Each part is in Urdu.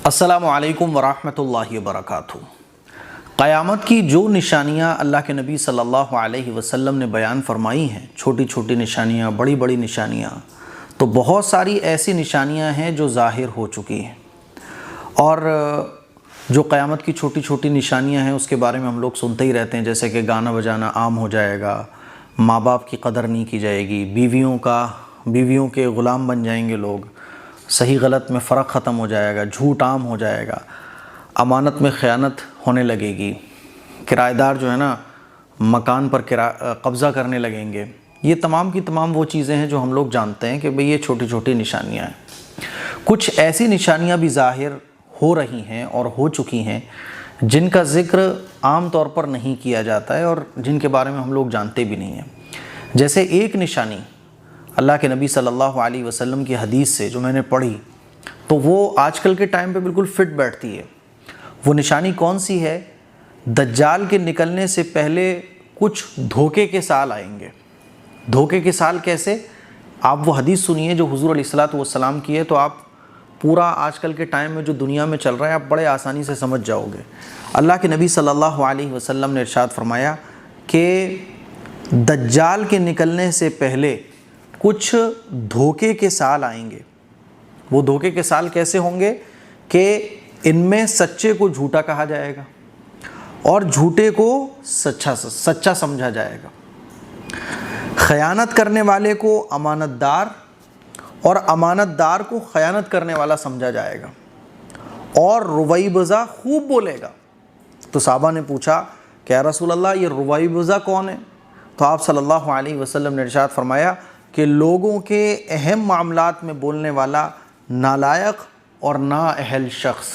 السلام علیکم ورحمۃ اللہ وبرکاتہ۔ قیامت کی جو نشانیاں اللہ کے نبی صلی اللہ علیہ وسلم نے بیان فرمائی ہیں، چھوٹی چھوٹی نشانیاں، بڑی بڑی نشانیاں، تو بہت ساری ایسی نشانیاں ہیں جو ظاہر ہو چکی ہیں، اور جو قیامت کی چھوٹی چھوٹی نشانیاں ہیں اس کے بارے میں ہم لوگ سنتے ہی رہتے ہیں، جیسے کہ گانا بجانا عام ہو جائے گا، ماں باپ کی قدر نہیں کی جائے گی، بیویوں کے غلام بن جائیں گے لوگ، صحیح غلط میں فرق ختم ہو جائے گا، جھوٹ عام ہو جائے گا، امانت میں خیانت ہونے لگے گی، کرایہ دار جو ہے نا مکان پر قبضہ کرنے لگیں گے۔ یہ تمام کی تمام وہ چیزیں ہیں جو ہم لوگ جانتے ہیں کہ بھئی یہ چھوٹی چھوٹی نشانیاں ہیں۔ کچھ ایسی نشانیاں بھی ظاہر ہو رہی ہیں اور ہو چکی ہیں جن کا ذکر عام طور پر نہیں کیا جاتا ہے اور جن کے بارے میں ہم لوگ جانتے بھی نہیں ہیں۔ جیسے ایک نشانی اللہ کے نبی صلی اللہ علیہ وسلم کی حدیث سے جو میں نے پڑھی، تو وہ آج کل کے ٹائم پہ بالکل فٹ بیٹھتی ہے۔ وہ نشانی کون سی ہے؟ دجال کے نکلنے سے پہلے کچھ دھوکے کے سال آئیں گے۔ دھوکے کے سال کیسے؟ آپ وہ حدیث سنیے جو حضور علیہ الصلوۃ والسلام کی ہے، تو آپ پورا آج کل کے ٹائم میں جو دنیا میں چل رہا ہے آپ بڑے آسانی سے سمجھ جاؤ گے۔ اللہ کے نبی صلی اللہ علیہ وسلم نے ارشاد فرمایا کہ دجال کے نکلنے سے پہلے کچھ دھوکے کے سال آئیں گے۔ وہ دھوکے کے سال کیسے ہوں گے کہ ان میں سچے کو جھوٹا کہا جائے گا اور جھوٹے کو سچا سمجھا جائے گا، خیانت کرنے والے کو امانت دار اور امانت دار کو خیانت کرنے والا سمجھا جائے گا، اور رویبضہ خوب بولے گا۔ تو صحابہ نے پوچھا کہ یا رسول اللہ یہ رویبضہ کون ہے؟ تو آپ صلی اللہ علیہ وسلم نے ارشاد فرمایا کہ لوگوں کے اہم معاملات میں بولنے والا نالائق اور نااہل شخص۔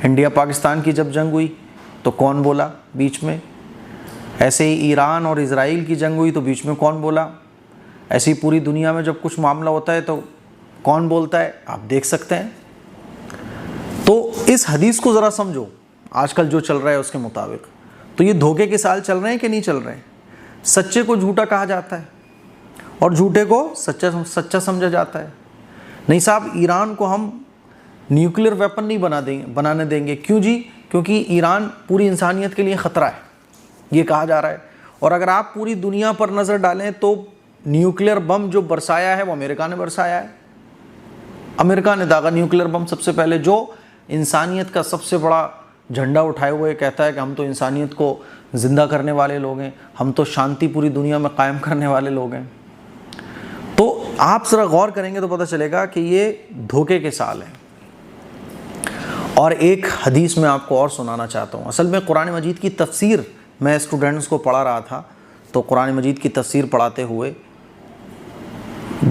انڈیا پاکستان کی جب جنگ ہوئی تو کون بولا بیچ میں؟ ایسے ہی ایران اور اسرائیل کی جنگ ہوئی تو بیچ میں کون بولا؟ ایسی پوری دنیا میں جب کچھ معاملہ ہوتا ہے تو کون بولتا ہے؟ آپ دیکھ سکتے ہیں۔ تو اس حدیث کو ذرا سمجھو، آج کل جو چل رہا ہے اس کے مطابق تو یہ دھوکے کے سال چل رہے ہیں کہ نہیں چل رہے ہیں؟ سچے کو جھوٹا کہا جاتا ہے اور جھوٹے کو سچا سمجھا جاتا ہے۔ نہیں صاحب، ایران کو ہم نیوکلیر ویپن نہیں بنانے دیں گے۔ کیوں جی؟ کیونکہ ایران پوری انسانیت کے لیے خطرہ ہے، یہ کہا جا رہا ہے۔ اور اگر آپ پوری دنیا پر نظر ڈالیں تو نیوکلیر بم جو برسایا ہے وہ امریکہ نے برسایا ہے۔ امریکہ نے داغا نیوکلیر بم سب سے پہلے، جو انسانیت کا سب سے بڑا جھنڈا اٹھائے ہوئے کہتا ہے کہ ہم تو انسانیت کو زندہ کرنے والے لوگ ہیں، ہم تو شانتی پوری دنیا میں قائم کرنے والے لوگ ہیں۔ تو آپ ذرا غور کریں گے تو پتہ چلے گا کہ یہ دھوکے کے سال ہیں۔ اور ایک حدیث میں آپ کو اور سنانا چاہتا ہوں۔ اصل میں قرآن مجید کی تفسیر میں اسٹوڈنٹس کو پڑھا رہا تھا، تو قرآن مجید کی تفسیر پڑھاتے ہوئے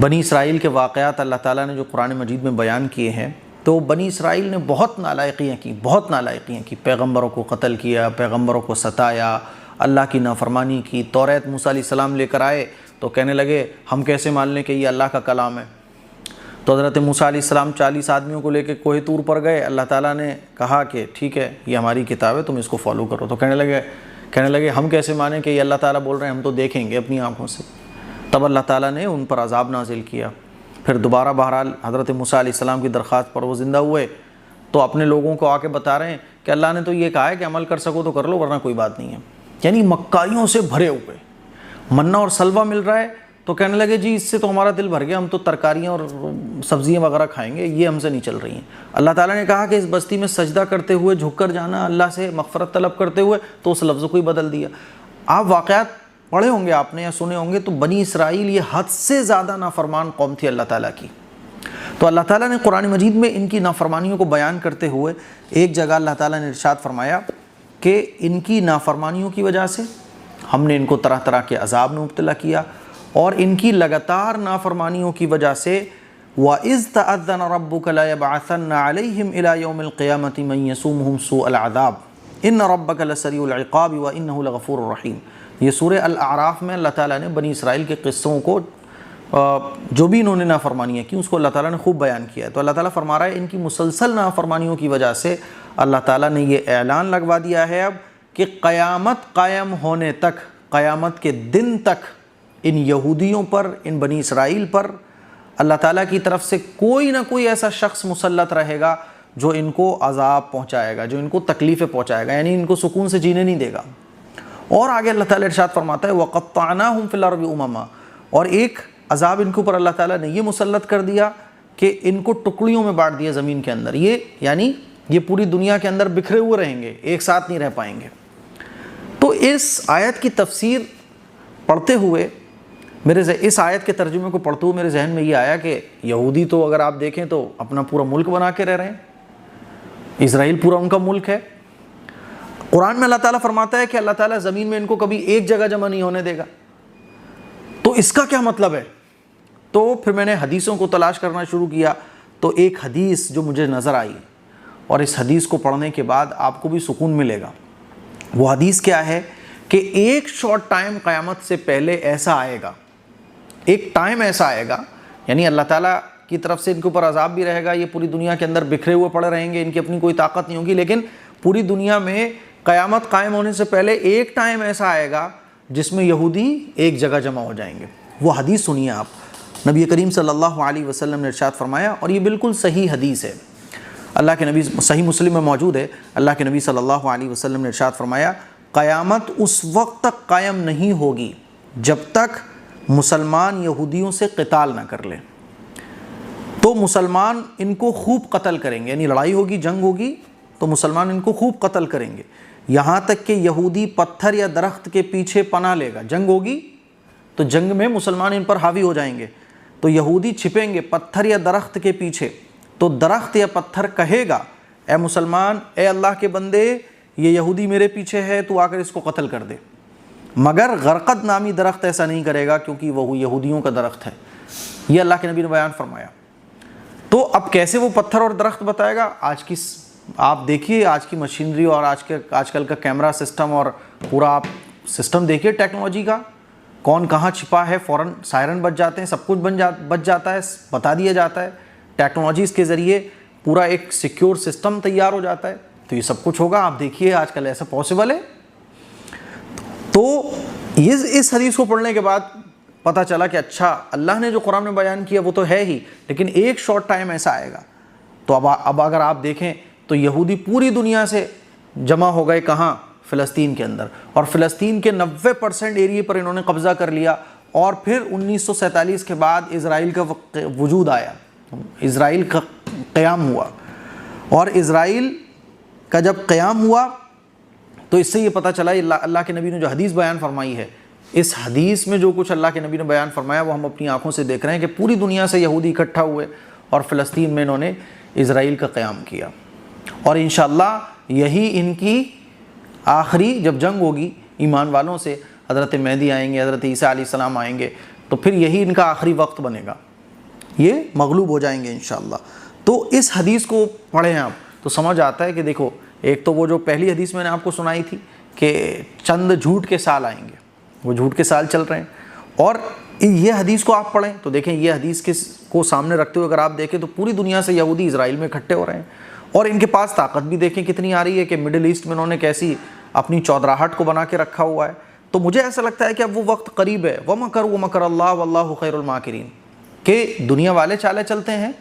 بنی اسرائیل کے واقعات اللہ تعالیٰ نے جو قرآن مجید میں بیان کیے ہیں، تو بنی اسرائیل نے بہت نالائقیاں کی، پیغمبروں کو قتل کیا، پیغمبروں کو ستایا، اللہ کی نافرمانی کی۔ توریت موسیٰ علیہ السلام لے کر آئے تو کہنے لگے ہم کیسے مان لیں کہ یہ اللہ کا کلام ہے؟ تو حضرت موسیٰ علیہ السلام 40 آدمیوں کو لے کے کوہ طور پر گئے، اللہ تعالیٰ نے کہا کہ ٹھیک ہے یہ ہماری کتاب ہے، تم اس کو فالو کرو۔ تو کہنے لگے ہم کیسے مانیں کہ یہ اللہ تعالیٰ بول رہے ہیں، ہم تو دیکھیں گے اپنی آنکھوں سے۔ تب اللہ تعالیٰ نے ان پر عذاب نازل کیا۔ پھر دوبارہ بہرحال حضرت موسیٰ علیہ السلام کی درخواست پر وہ زندہ ہوئے، تو اپنے لوگوں کو آ کے بتا رہے ہیں کہ اللہ نے تو یہ کہا ہے کہ عمل کر سکو تو کر لو ورنہ کوئی بات نہیں ہے۔ یعنی مکائیوں سے بھرے ہوئے، منہ اور سلوہ مل رہا ہے تو کہنے لگے جی اس سے تو ہمارا دل بھر گیا، ہم تو ترکاریاں اور سبزیاں وغیرہ کھائیں گے، یہ ہم سے نہیں چل رہی ہیں۔ اللہ تعالیٰ نے کہا کہ اس بستی میں سجدہ کرتے ہوئے جھک کر جانا، اللہ سے مغفرت طلب کرتے ہوئے، تو اس لفظ کو ہی بدل دیا۔ آپ واقعات پڑھے ہوں گے آپ نے یا سنے ہوں گے، تو بنی اسرائیل یہ حد سے زیادہ نافرمان قوم تھی اللہ تعالیٰ کی۔ تو اللہ تعالیٰ نے قرآن مجید میں ان کی نافرمانیوں کو بیان کرتے ہوئے ایک جگہ اللہ تعالیٰ نے ارشاد فرمایا کہ ان کی نافرمانیوں کی وجہ سے ہم نے ان کو طرح طرح کے عذاب میں مبتلا کیا، اور ان کی لگاتار نافرمانیوں کی وجہ سے وَإِذْ تَأَذَّنَ رَبُّكَ لَيَبْعَثَنَّ عَلَيْهِمْ إِلَى يَوْمِ الْقِيَامَةِ مَنْ يَسُومُهُمْ سُوءَ الْعَذَابِ إِنَّ رَبَّكَ لَسَرِيعُ الْعِقَابِ وَإِنَّهُ لَغَفُورٌ رَحِيمٌ۔ یہ سورہ الاعراف میں اللہ تعالیٰ نے بنی اسرائیل کے قصوں کو، جو بھی انہوں نے نافرمانیاں کی، اس کو اللہ تعالیٰ نے خوب بیان کیا ہے۔ تو اللہ تعالیٰ فرما رہا ہے ان کی مسلسل نافرمانیوں کی وجہ سے اللہ تعالیٰ نے یہ اعلان لگوا دیا ہے اب کہ قیامت قائم ہونے تک، قیامت کے دن تک ان یہودیوں پر، ان بنی اسرائیل پر اللہ تعالیٰ کی طرف سے کوئی نہ کوئی ایسا شخص مسلط رہے گا جو ان کو عذاب پہنچائے گا، جو ان کو تکلیفیں پہنچائے گا، یعنی ان کو سکون سے جینے نہیں دے گا۔ اور آگے اللہ تعالیٰ ارشاد فرماتا ہے وَقَطَّعْنَاهُمْ فِي الْأَرْضِ أُمَمًا، اور ایک عذاب ان کے اوپر اللہ تعالیٰ نے یہ مسلط کر دیا کہ ان کو ٹکڑیوں میں بانٹ دیا زمین کے اندر، یعنی یہ پوری دنیا کے اندر بکھرے ہوئے رہیں گے، ایک ساتھ نہیں رہ پائیں گے۔ تو اس آیت کی تفسیر پڑھتے ہوئے اس آیت کے ترجمے کو پڑھتے ہوئے میرے ذہن میں یہ آیا کہ یہودی تو اگر آپ دیکھیں تو اپنا پورا ملک بنا کے رہ رہے ہیں، اسرائیل پورا ان کا ملک ہے۔ قرآن میں اللہ تعالیٰ فرماتا ہے کہ اللہ تعالیٰ زمین میں ان کو کبھی ایک جگہ جمع نہیں ہونے دے گا، تو اس کا کیا مطلب ہے؟ تو پھر میں نے حدیثوں کو تلاش کرنا شروع کیا، تو ایک حدیث جو مجھے نظر آئی، اور اس حدیث کو پڑھنے کے بعد آپ کو بھی سکون ملے گا۔ وہ حدیث کیا ہے کہ ایک شارٹ ٹائم قیامت سے پہلے ایسا آئے گا، ایک ٹائم ایسا آئے گا، یعنی اللہ تعالیٰ کی طرف سے ان کے اوپر عذاب بھی رہے گا، یہ پوری دنیا کے اندر بکھرے ہوئے پڑے رہیں گے، ان کی اپنی کوئی طاقت نہیں ہوگی، لیکن پوری دنیا میں قیامت قائم ہونے سے پہلے ایک ٹائم ایسا آئے گا جس میں یہودی ایک جگہ جمع ہو جائیں گے۔ وہ حدیث سنیے آپ، نبی کریم صلی اللہ علیہ وسلم نے ارشاد فرمایا، اور یہ بالکل صحیح حدیث ہے، اللہ کے نبی صحیح مسلم میں موجود ہے، اللہ کے نبی صلی اللہ علیہ وسلم نے ارشاد فرمایا قیامت اس وقت تک قائم نہیں ہوگی جب تک مسلمان یہودیوں سے قتال نہ کر لیں۔ تو مسلمان ان کو خوب قتل کریں گے، یعنی لڑائی ہوگی، جنگ ہوگی تو مسلمان ان کو خوب قتل کریں گے، یہاں تک کہ یہودی پتھر یا درخت کے پیچھے پناہ لے گا۔ جنگ ہوگی تو جنگ میں مسلمان ان پر حاوی ہو جائیں گے، تو یہودی چھپیں گے پتھر یا درخت کے پیچھے، تو درخت یا پتھر کہے گا اے مسلمان، اے اللہ کے بندے، یہ یہودی میرے پیچھے ہے، تو آ کر اس کو قتل کر دے۔ مگر غرقد نامی درخت ایسا نہیں کرے گا، کیونکہ وہ یہودیوں کا درخت ہے، یہ اللہ کے نبی نے بیان فرمایا۔ تو اب کیسے وہ پتھر اور درخت بتائے گا؟ آپ دیکھیے آج کی مشینری اور آج کل کا کیمرہ سسٹم اور پورا آپ سسٹم دیکھیے ٹیکنالوجی کا، کون کہاں چھپا ہے فوراً سائرن بج جاتے ہیں، سب کچھ بچ جاتا ہے، بتا دیا جاتا ہے، ٹیکنالوجیز کے ذریعے پورا ایک سیکیور سسٹم تیار ہو جاتا ہے، تو یہ سب کچھ ہوگا۔ آپ دیکھیے آج کل ایسا پاسبل ہے۔ تو اس حدیث کو پڑھنے کے بعد پتہ چلا کہ اچھا اللہ نے جو قرآن میں بیان کیا وہ تو ہے ہی، لیکن ایک شارٹ ٹائم ایسا آئے گا۔ تو اب اگر آپ دیکھیں تو یہودی پوری دنیا سے جمع ہو گئے، کہاں؟ فلسطین کے اندر، اور فلسطین کے 90% ایریے پر انہوں نے قبضہ کر لیا، اور پھر 1947 کے بعد اسرائیل کا وجود آیا، اسرائیل کا قیام ہوا، اور اسرائیل کا جب قیام ہوا تو اس سے یہ پتہ چلا اللہ کے نبی نے جو حدیث بیان فرمائی ہے، اس حدیث میں جو کچھ اللہ کے نبی نے بیان فرمایا وہ ہم اپنی آنکھوں سے دیکھ رہے ہیں کہ پوری دنیا سے یہودی اکٹھا ہوئے اور فلسطین میں انہوں نے اسرائیل کا قیام کیا، اور انشاءاللہ یہی ان کی آخری جب جنگ ہوگی ایمان والوں سے، حضرت مہدی آئیں گے، حضرت عیسیٰ علیہ السلام آئیں گے، تو پھر یہی ان کا آخری وقت بنے گا، یہ مغلوب ہو جائیں گے انشاءاللہ۔ تو اس حدیث کو پڑھیں آپ تو سمجھ آتا ہے کہ دیکھو، ایک تو وہ جو پہلی حدیث میں نے آپ کو سنائی تھی کہ چند جھوٹ کے سال آئیں گے، وہ جھوٹ کے سال چل رہے ہیں، اور یہ حدیث کو آپ پڑھیں تو دیکھیں یہ حدیث کو سامنے رکھتے ہوئے اگر آپ دیکھیں تو پوری دنیا سے یہودی اسرائیل میں اکٹھے ہو رہے ہیں، اور ان کے پاس طاقت بھی دیکھیں کتنی آ رہی ہے کہ مڈل ایسٹ میں انہوں نے کیسی اپنی چودراہٹ کو بنا کے رکھا ہوا ہے۔ تو مجھے ایسا لگتا ہے کہ اب وہ وقت قریب ہے، وَمَكَرُوا وَمَكَرَ اللَّهُ وَاللَّهُ خَيْرُ الْمَاكِرِينَ، کہ دنیا والے چالیں چلتے ہیں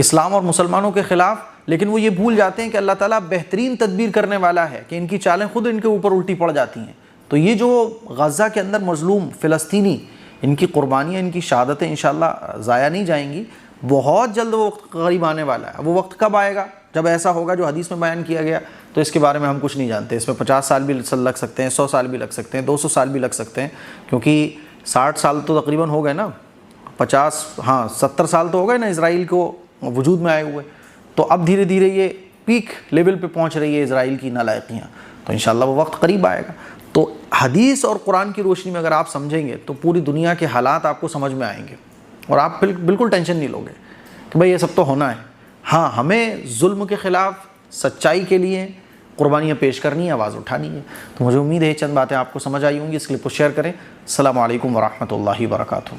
اسلام اور مسلمانوں کے خلاف، لیکن وہ یہ بھول جاتے ہیں کہ اللہ تعالیٰ بہترین تدبیر کرنے والا ہے کہ ان کی چالیں خود ان کے اوپر الٹی پڑ جاتی ہیں۔ تو یہ جو غزہ کے اندر مظلوم فلسطینی، ان کی قربانیاں، ان کی شہادتیں انشاءاللہ ضائع نہیں جائیں گی، بہت جلد وہ وقت قریب آنے والا ہے۔ وہ وقت کب آئے گا؟ جب ایسا ہوگا جو حدیث میں بیان کیا گیا، تو اس کے بارے میں ہم کچھ نہیں جانتے، اس میں 50 سال بھی لگ سکتے ہیں، 100 سال بھی لگ سکتے ہیں، 200 سال بھی لگ سکتے ہیں، کیونکہ 60 سال تو تقریباً ہو گئے نا، 70 سال تو ہو گئے نا اسرائیل کو وجود میں آئے ہوئے، تو اب دھیرے دھیرے یہ پیک لیول پہ پہنچ رہی ہے اسرائیل کی نالائقیاں، تو انشاءاللہ وہ وقت قریب آئے گا۔ تو حدیث اور قرآن کی روشنی میں اگر آپ سمجھیں گے تو پوری دنیا کے حالات آپ کو سمجھ میں آئیں گے، اور آپ بالکل ٹینشن نہیں لو گے کہ بھائی یہ سب تو ہونا ہے۔ ہاں، ہمیں ظلم کے خلاف سچائی کے لیے قربانیاں پیش کرنی ہے، آواز اٹھانی ہے۔ تو مجھے امید ہے چند باتیں آپ کو سمجھ آئی ہوں گی، اس کلپ کو شیئر کریں۔ السلام علیکم ورحمۃ اللہ وبرکاتہ۔